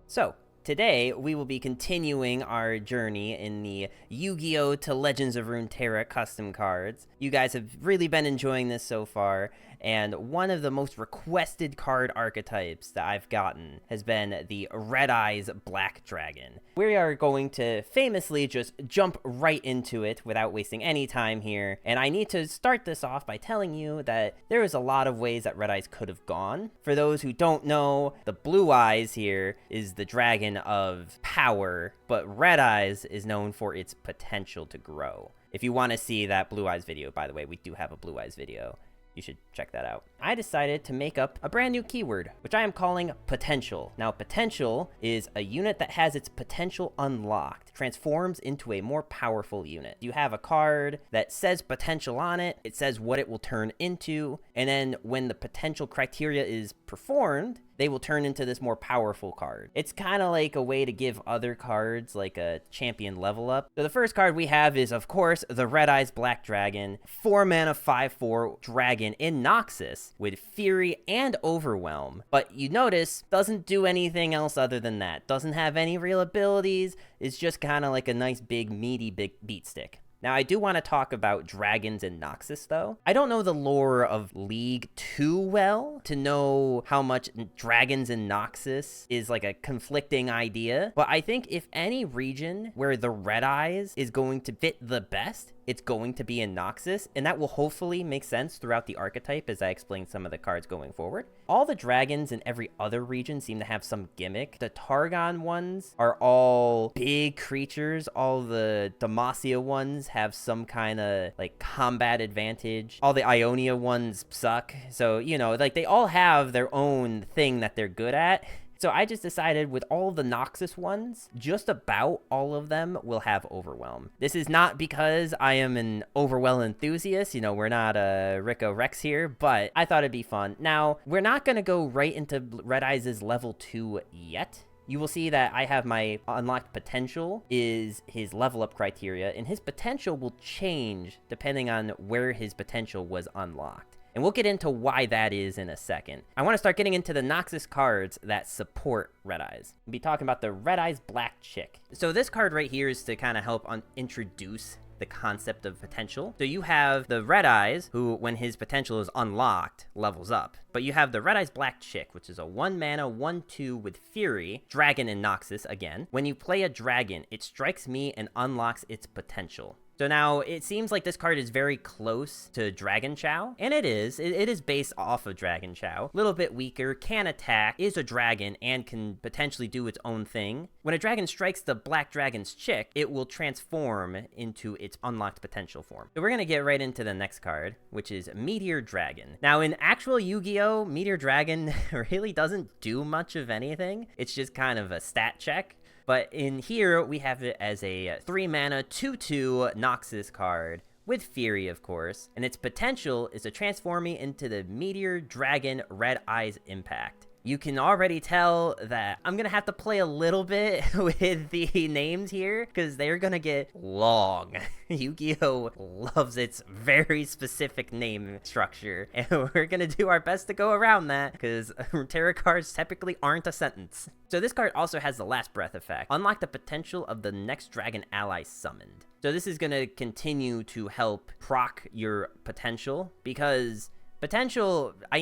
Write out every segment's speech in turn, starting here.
So, today we will be continuing our journey in the Yu-Gi-Oh! To Legends of Runeterra custom cards. You guys have really been enjoying this so far, and one of the most requested card archetypes that I've gotten has been the Red Eyes Black Dragon. We are going to famously just jump right into it without wasting any time here, and I need to start this off by telling you that there is a lot of ways that Red Eyes could have gone. For those who don't know, the Blue Eyes here is the dragon of power, but Red Eyes is known for its potential to grow. If you want to see that Blue Eyes video, by the way, we do have a Blue Eyes video. You should check that out. I decided to make up a brand new keyword, which I am calling potential. Now, potential is a unit that has its potential unlocked, transforms into a more powerful unit. You have a card that says potential on it, it says what it will turn into, and then when the potential criteria is performed, they will turn into this more powerful card. It's kind of like a way to give other cards like a champion level up. So the first card we have is, of course, the Red Eyes Black Dragon, 4 mana 5/4 dragon in Noxus with Fury and Overwhelm. But you notice, doesn't do anything else other than that. Doesn't have any real abilities. It's just kind of like a nice big meaty big beat stick. Now, I do want to talk about dragons in Noxus, though. I don't know the lore of League too well to know how much dragons in Noxus is like a conflicting idea, but I think if any region where the Red Eyes is going to fit the best, it's going to be in Noxus, and that will hopefully make sense throughout the archetype as I explain some of the cards going forward. All the dragons in every other region seem to have some gimmick. The Targon ones are all big creatures. All the Demacia ones have some kind of like combat advantage. All the Ionia ones suck. So, you know, like they all have their own thing that they're good at. So I just decided with all the Noxus ones, just about all of them will have Overwhelm. This is not because I am an Overwhelm enthusiast. You know, we're not a Rico Rex here, but I thought it'd be fun. Now, we're not going to go right into Red Eyes' level 2 yet. You will see that I have my unlocked potential is his level up criteria, and his potential will change depending on where his potential was unlocked. And we'll get into why that is in a second. I want to start getting into the Noxus cards that support Red Eyes. We'll be talking about the Red Eyes Black Chick. So this card right here is to kind of help introduce the concept of potential. So you have the Red Eyes, who when his potential is unlocked, levels up. But you have the Red Eyes Black Chick, which is a 1 mana 1/2 with Fury, dragon in Noxus again. When you play a dragon, it strikes me and unlocks its potential. So now, it seems like this card is very close to Dragon Chow, and it is. It is based off of Dragon Chow. A little bit weaker, can attack, is a dragon, and can potentially do its own thing. When a dragon strikes the Black Dragon's chick, it will transform into its unlocked potential form. So we're going to get right into the next card, which is Meteor Dragon. Now, in actual Yu-Gi-Oh!, Meteor Dragon really doesn't do much of anything. It's just kind of a stat check. But in here, we have it as a 3 mana 2/2 Noxus card with Fury, of course. And its potential is to transform me into the Meteor Dragon Red Eyes Impact. You can already tell that I'm going to have to play a little bit with the names here because they're going to get long. Yu-Gi-Oh! Loves its very specific name structure, and we're going to do our best to go around that because tarot cards typically aren't a sentence. So this card also has the Last Breath effect. Unlock the potential of the next dragon ally summoned. So this is going to continue to help proc your potential because potential, I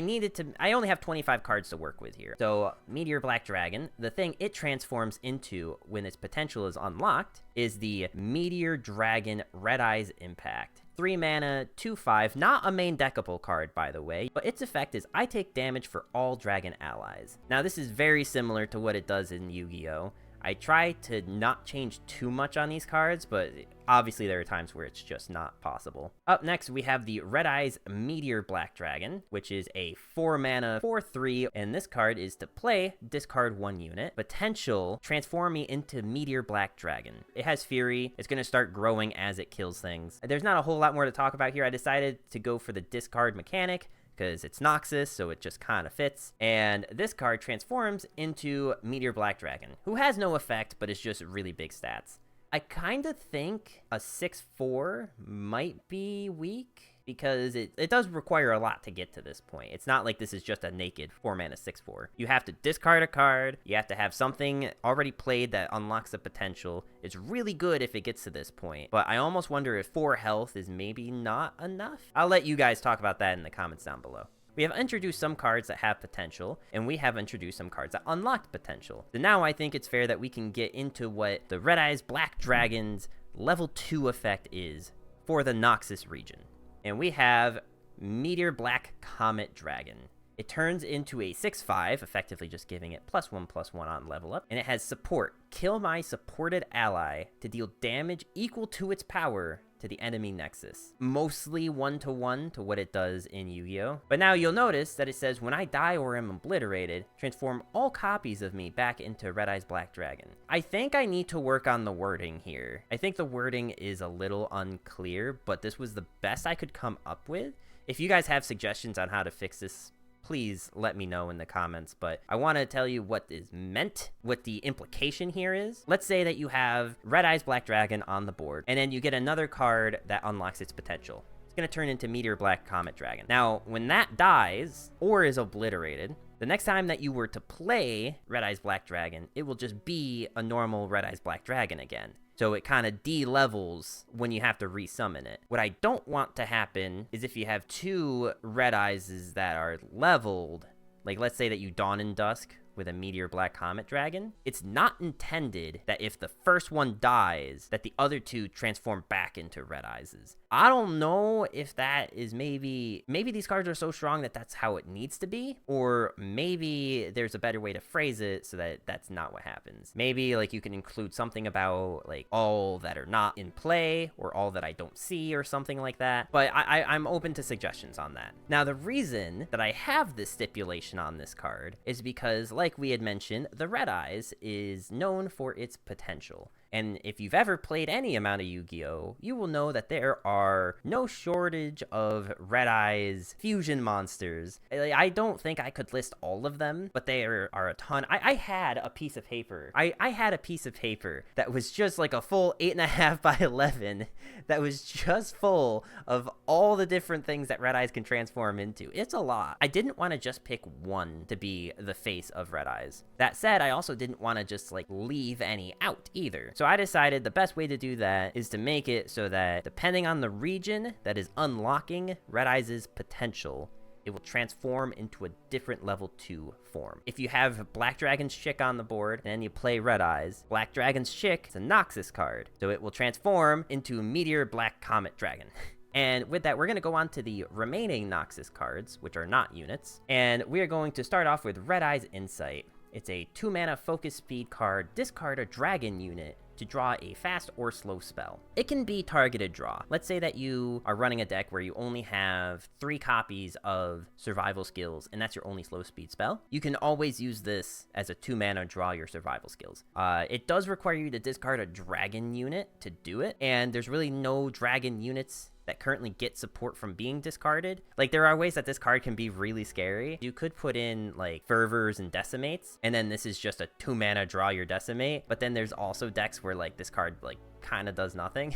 only have 25 cards to work with here. So, Meteor Black Dragon, the thing it transforms into when its potential is unlocked is the Meteor Dragon Red Eyes Impact. 3 mana, 2/5, not a main deckable card, by the way, but its effect is I take damage for all dragon allies. Now, this is very similar to what it does in Yu-Gi-Oh! I try to not change too much on these cards, but obviously there are times where it's just not possible. Up next, we have the Red Eyes Meteor Black Dragon, which is a 4 mana 4/3, and this card is to play, discard 1 unit. Potential, transform me into Meteor Black Dragon. It has Fury. It's going to start growing as it kills things. There's not a whole lot more to talk about here. I decided to go for the discard mechanic because it's Noxus, so it just kind of fits. And this card transforms into Meteor Black Dragon, who has no effect, but is just really big stats. I kind of think a 6/4 might be weak. because it does require a lot to get to this point. It's not like this is just a naked 4-mana 6/4. You have to discard a card, you have to have something already played that unlocks the potential. It's really good if it gets to this point, but I almost wonder if 4 health is maybe not enough. I'll let you guys talk about that in the comments down below. We have introduced some cards that have potential, and we have introduced some cards that unlocked potential. So now I think it's fair that we can get into what the Red Eyes Black Dragon's level 2 effect is for the Noxus region. And we have Meteor Black Comet Dragon. It turns into a 6/5, effectively just giving it +1/+1 on level up. And it has support. Kill my supported ally to deal damage equal to its power to the enemy Nexus. Mostly 1-to-1 to what it does in Yu-Gi-Oh! But now you'll notice that it says, when I die or am obliterated, transform all copies of me back into Red Eyes Black Dragon. I think I need to work on the wording here. I think the wording is a little unclear, but this was the best I could come up with. If you guys have suggestions on how to fix this, please let me know in the comments, but I want to tell you what is meant, what the implication here is. Let's say that you have Red Eyes Black Dragon on the board, and then you get another card that unlocks its potential. It's going to turn into Meteor Black Comet Dragon. Now, when that dies, or is obliterated, the next time that you were to play Red Eyes Black Dragon, it will just be a normal Red Eyes Black Dragon again. So it kind of de-levels when you have to resummon it. What I don't want to happen is if you have 2 Red Eyes that are leveled, like let's say that you Dawn in Dusk with a Meteor Black Comet Dragon, it's not intended that if the first one dies, that the other 2 transform back into Red Eyes. I don't know if that is maybe these cards are so strong that that's how it needs to be, or maybe there's a better way to phrase it so that that's not what happens. Maybe like you can include something about like all that are not in play or all that I don't see or something like that, but I'm open to suggestions on that. Now, the reason that I have this stipulation on this card is because, like we had mentioned, the Red Eyes is known for its potential. And if you've ever played any amount of Yu-Gi-Oh!, you will know that there are no shortage of Red Eyes fusion monsters. I don't think I could list all of them, but there are a ton. I had a piece of paper. I had a piece of paper that was just like a full 8.5 by 11 that was just full of all the different things that Red Eyes can transform into. It's a lot. I didn't want to just pick one to be the face of Red Eyes. That said, I also didn't want to just like leave any out either. So I decided the best way to do that is to make it so that depending on the region that is unlocking Red Eyes' potential, it will transform into a different level 2 form. If you have Black Dragon's Chick on the board and then you play Red Eyes, Black Dragon's Chick is a Noxus card, so it will transform into Meteor Black Comet Dragon. And with that, we're going to go on to the remaining Noxus cards, which are not units, and we are going to start off with Red Eyes Insight. It's a 2-mana focus speed card. Discard a dragon unit to draw a fast or slow spell. It can be targeted draw. Let's say that you are running a deck where you only have 3 copies of survival skills, and that's your only slow speed spell. You can always use this as a 2-mana draw your survival skills. It does require you to discard a dragon unit to do it, and there's really no dragon units that currently get support from being discarded. Like, there are ways that this card can be really scary. You could put in like Fervors and Decimates, and then this is just a 2-mana draw your Decimate, but then there's also decks where like this card like kind of does nothing.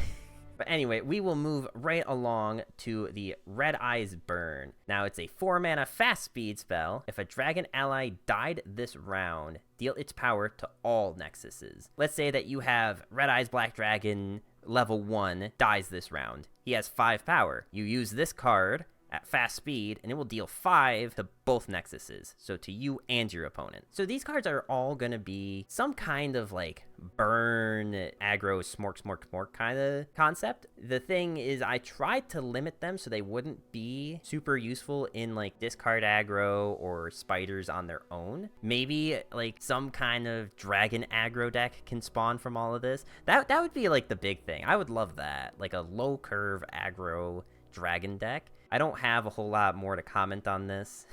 But anyway, we will move right along to the Red Eyes Burn. Now, it's a 4-mana fast speed spell. If a dragon ally died this round, deal its power to all Nexuses. Let's say that you have Red Eyes Black Dragon level 1 dies this round. He has 5 power. You use this card at fast speed, and it will deal 5 to both Nexuses, so to you and your opponent. So these cards are all going to be some kind of like burn, aggro, smork kind of concept. The thing is, I tried to limit them so they wouldn't be super useful in like discard aggro or spiders on their own. Maybe like some kind of dragon aggro deck can spawn from all of this. That would be like the big thing. I would love that, like a low curve aggro dragon deck. I don't have a whole lot more to comment on this.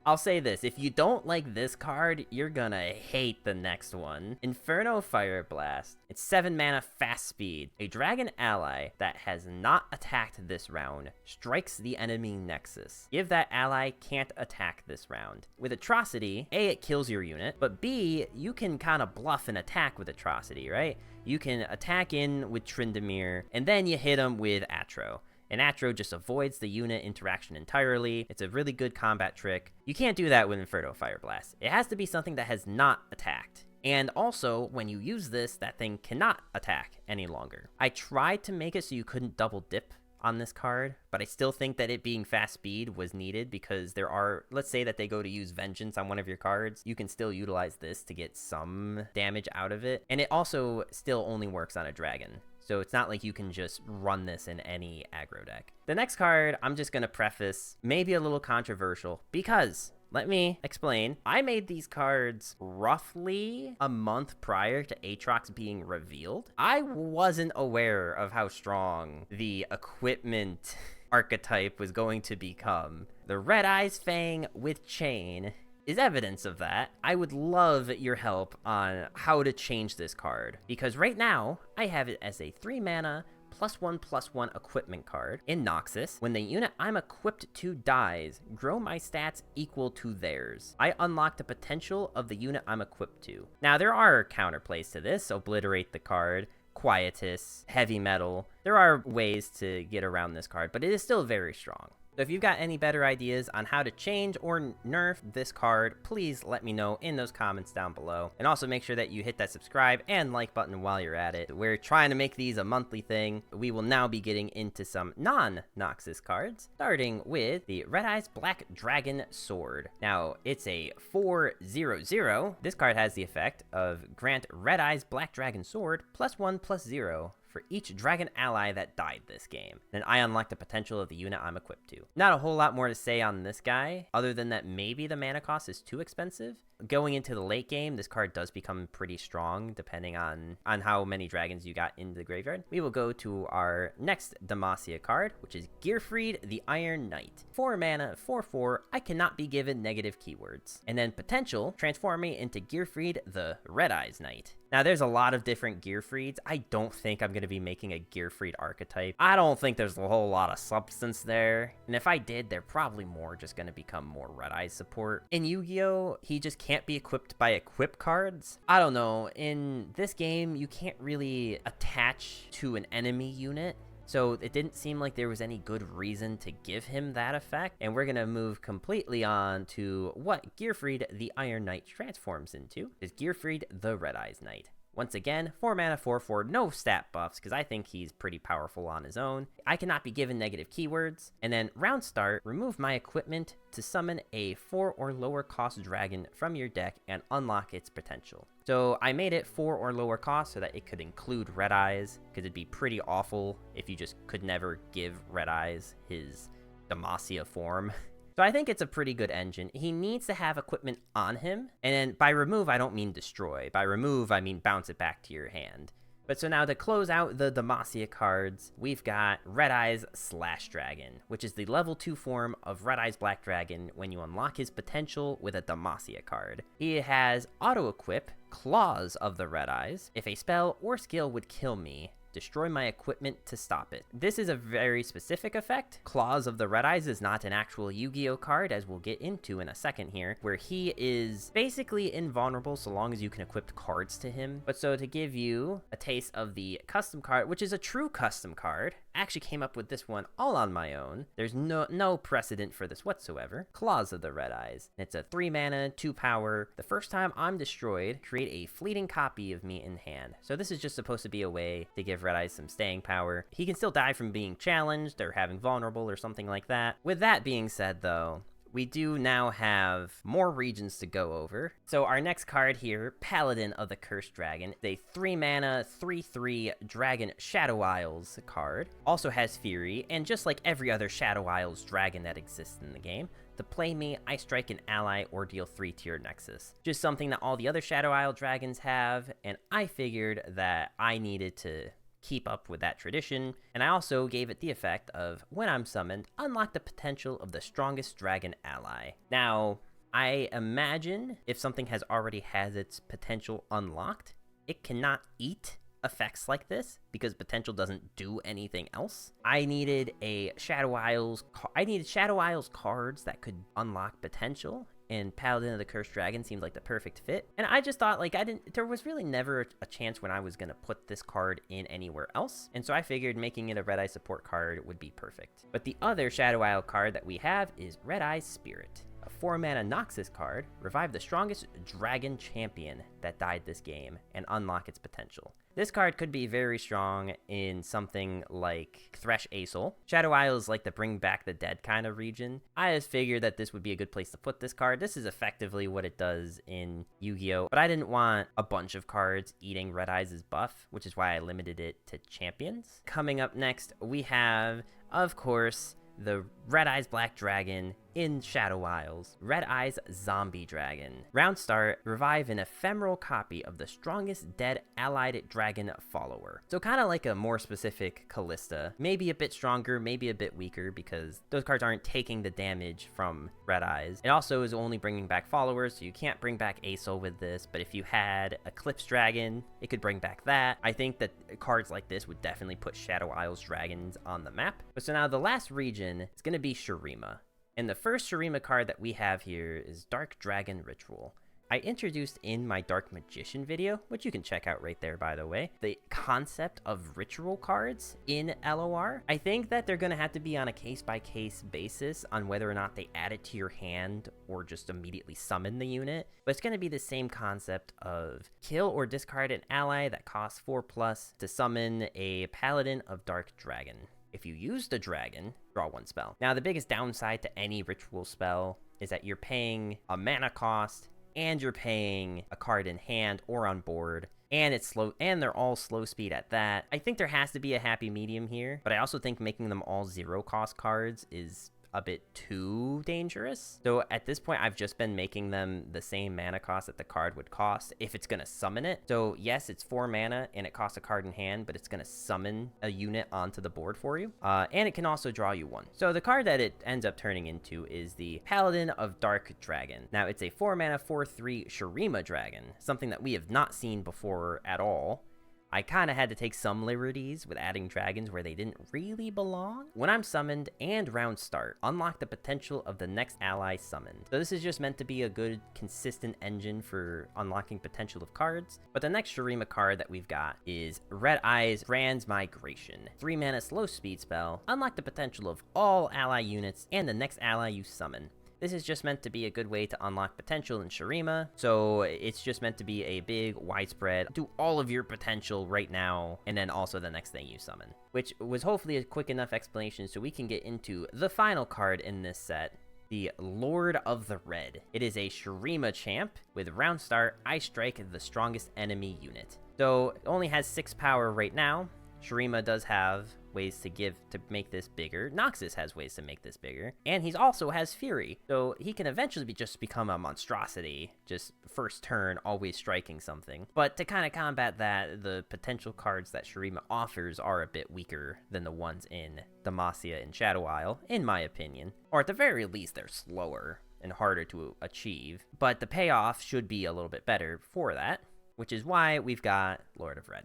I'll say this, if you don't like this card, you're gonna hate the next one. Inferno Fire Blast. It's 7-mana fast speed. A dragon ally that has not attacked this round strikes the enemy Nexus. If that ally can't attack this round. With Atrocity, A, it kills your unit, but B, you can kind of bluff an attack with Atrocity, right? You can attack in with Tryndamere, and then you hit him with Atro. and Atro just avoids the unit interaction entirely. It's a really good combat trick. You can't do that with Inferno Fire Blast. It has to be something that has not attacked. And also, when you use this, that thing cannot attack any longer. I tried to make it so you couldn't double dip on this card, but I still think that it being fast speed was needed because there are, let's say that they go to use Vengeance on one of your cards, you can still utilize this to get some damage out of it. And it also still only works on a dragon. So it's not like you can just run this in any aggro deck. The next card, I'm just going to preface, maybe a little controversial, because let me explain. I made these cards roughly a month prior to Aatrox being revealed. I wasn't aware of how strong the equipment archetype was going to become. The Red Eyes Fang with Chain is evidence of that. I would love your help on how to change this card, because right now I have it as a 3-mana +1/+1 equipment card in Noxus. When the unit I'm equipped to dies, grow my stats equal to theirs. I unlock the potential of the unit I'm equipped to. Now, there are counterplays to this. Obliterate the card, Quietus, Heavy Metal. There are ways to get around this card, but it is still very strong. So if you've got any better ideas on how to change or nerf this card, please let me know in those comments down below. And also make sure that you hit that subscribe and like button while you're at it. We're trying to make these a monthly thing. We will now be getting into some non-Noxus cards, starting with the Red Eyes Black Dragon Sword. Now, it's a 4/0/0. This card has the effect of grant Red Eyes Black Dragon Sword +1/+0 for each dragon ally that died this game. Then I unlock the potential of the unit I'm equipped to. Not a whole lot more to say on this guy, other than that maybe the mana cost is too expensive. Going into the late game, this card does become pretty strong, depending on how many dragons you got into the graveyard. We will go to our next Demacia card, which is Gearfried the Iron Knight. 4 mana, 4/4, I cannot be given negative keywords. And then potential, transform me into Gearfried the Red Eyes Knight. Now, there's a lot of different Gearfrieds. I don't think I'm going to be making a Gearfried archetype. I don't think there's a whole lot of substance there. And if I did, they're probably more just going to become more Red Eyes support. In Yu-Gi-Oh, he just can't be equipped by equip cards. I don't know. In this game, you can't really attach to an enemy unit. So it didn't seem like there was any good reason to give him that effect. And we're going to move completely on to what Gearfried the Iron Knight transforms into. Is Gearfried the Red Eyes Knight. Once again, 4 mana, 4/4, no stat buffs, because I think he's pretty powerful on his own. I cannot be given negative keywords. And then round start, remove my equipment to summon a 4 or lower cost dragon from your deck and unlock its potential. So I made it 4 or lower cost so that it could include Red Eyes, because it'd be pretty awful if you just could never give Red Eyes his Demacia form. So I think it's a pretty good engine. He needs to have equipment on him. And then by remove, I don't mean destroy. By remove, I mean bounce it back to your hand. But so now to close out the Demacia cards, we've got Red Eyes Slash Dragon, which is the level 2 form of Red Eyes Black Dragon when you unlock his potential with a Demacia card. He has auto-equip Claws of the Red Eyes. If a spell or skill would kill me, destroy my equipment to stop it. This is a very specific effect. Claws of the Red Eyes is not an actual Yu-Gi-Oh card, as we'll get into in a second here, where he is basically invulnerable so long as you can equip cards to him. But so to give you a taste of the custom card, which is a true custom card, I actually came up with this one all on my own. There's no precedent for this whatsoever. Claws of the Red Eyes. It's a 3 mana, 2 power. The first time I'm destroyed, create a fleeting copy of me in hand. So this is just supposed to be a way to give Red Eyes some staying power. He can still die from being challenged or having vulnerable or something like that. With that being said, though, we do now have more regions to go over. So our next card here, Paladin of the Cursed Dragon, a 3 mana, 3/3 Dragon Shadow Isles card. Also has Fury, and just like every other Shadow Isles dragon that exists in the game, to play me, I strike an ally or deal 3 to your Nexus. Just something that all the other Shadow Isle dragons have, and I figured that I needed to keep up with that tradition, and I also gave it the effect of, when I'm summoned, unlock the potential of the strongest dragon ally. Now, I imagine if something has already has its potential unlocked, it cannot eat effects like this because potential doesn't do anything else. I needed Shadow Isles cards that could unlock potential, and Paladin of the Cursed Dragon seemed like the perfect fit. And I just thought, like, there was really never a chance when I was going to put this card in anywhere else. And so I figured making it a Red Eye support card would be perfect. But the other Shadow Isle card that we have is Red Eye Spirit. A 4-mana Noxus card, revive the strongest dragon champion that died this game and unlock its potential. This card could be very strong in something like Thresh Aesol. Shadow Isle is like the bring back the dead kind of region. I just figured that this would be a good place to put this card. This is effectively what it does in Yu-Gi-Oh! But I didn't want a bunch of cards eating Red Eyes' buff, which is why I limited it to champions. Coming up next, we have, of course, the Red Eyes Black Dragon in Shadow Isles. Red Eyes Zombie Dragon. Round start, revive an ephemeral copy of the strongest dead allied dragon follower. So kind of like a more specific Callista. Maybe a bit stronger, maybe a bit weaker, because those cards aren't taking the damage from Red Eyes. It also is only bringing back followers, so you can't bring back Aesol with this, but if you had Eclipse Dragon, it could bring back that. I think that cards like this would definitely put Shadow Isles dragons on the map. But so now the last region is going to be Shurima. And the first Shurima card that we have here is Dark Dragon Ritual. I introduced in my Dark Magician video, which you can check out right there, by the way, the concept of ritual cards in LOR. I think that they're going to have to be on a case-by-case basis on whether or not they add it to your hand or just immediately summon the unit. But it's going to be the same concept of kill or discard an ally that costs 4+ to summon a Paladin of Dark Dragon. If you use the dragon, draw 1 spell. Now, the biggest downside to any ritual spell is that you're paying a mana cost, and you're paying a card in hand or on board, and it's slow, and they're all slow speed at that. I think there has to be a happy medium here, but I also think making them all 0-cost cards is a bit too dangerous. So at this point, I've just been making them the same mana cost that the card would cost if it's going to summon it. So yes, it's 4 mana and it costs a card in hand, but it's going to summon a unit onto the board for you. And it can also draw you 1. So the card that it ends up turning into is the Paladin of Dark Dragon. Now it's a 4 mana 4/3 Shurima dragon, something that we have not seen before at all. I kind of had to take some liberties with adding dragons where they didn't really belong. When I'm summoned and round start, unlock the potential of the next ally summoned. So this is just meant to be a good, consistent engine for unlocking potential of cards. But the next Shurima card that we've got is Red Eyes Transmigration. 3 mana slow speed spell. Unlock the potential of all ally units and the next ally you summon. This is just meant to be a good way to unlock potential in Shurima, so it's just meant to be a big, widespread, do all of your potential right now, and then also the next thing you summon. Which was hopefully a quick enough explanation so we can get into the final card in this set, the Lord of the Red. It is a Shurima champ. With round start, I strike the strongest enemy unit. So it only has 6 power right now. Shurima does have ways to make this bigger. Noxus has ways to make this bigger. And he also has Fury. So he can eventually just become a monstrosity. Just first turn, always striking something. But to kind of combat that, the potential cards that Shurima offers are a bit weaker than the ones in Demacia and Shadow Isle, in my opinion. Or at the very least, they're slower and harder to achieve. But the payoff should be a little bit better for that, which is why we've got Lord of Red.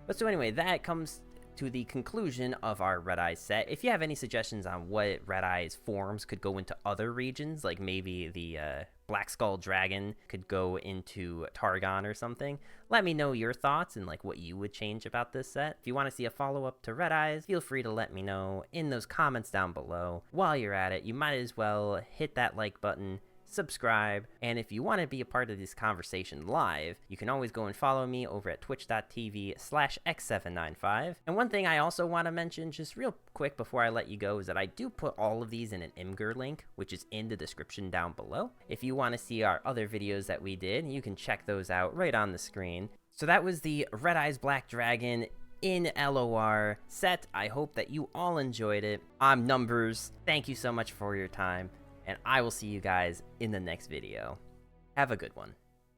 But so anyway, that comes to the conclusion of our Red Eyes set. If you have any suggestions on what Red Eyes forms could go into other regions, like maybe the Black Skull Dragon could go into Targon or something, let me know your thoughts and like what you would change about this set. If you want to see a follow-up to Red Eyes, feel free to let me know in those comments down below. While you're at it, you might as well hit that like button, subscribe, and if you want to be a part of this conversation live, you can always go and follow me over at twitch.tv/x795. And one thing I also want to mention just real quick before I let you go is that I do put all of these in an Imgur link, which is in the description down below. If you want to see our other videos that we did, you can check those out right on the screen. So that was the Red Eyes Black Dragon in LOR set. I hope that you all enjoyed it. I'm Numbers. Thank you so much for your time, and I will see you guys in the next video. Have a good one.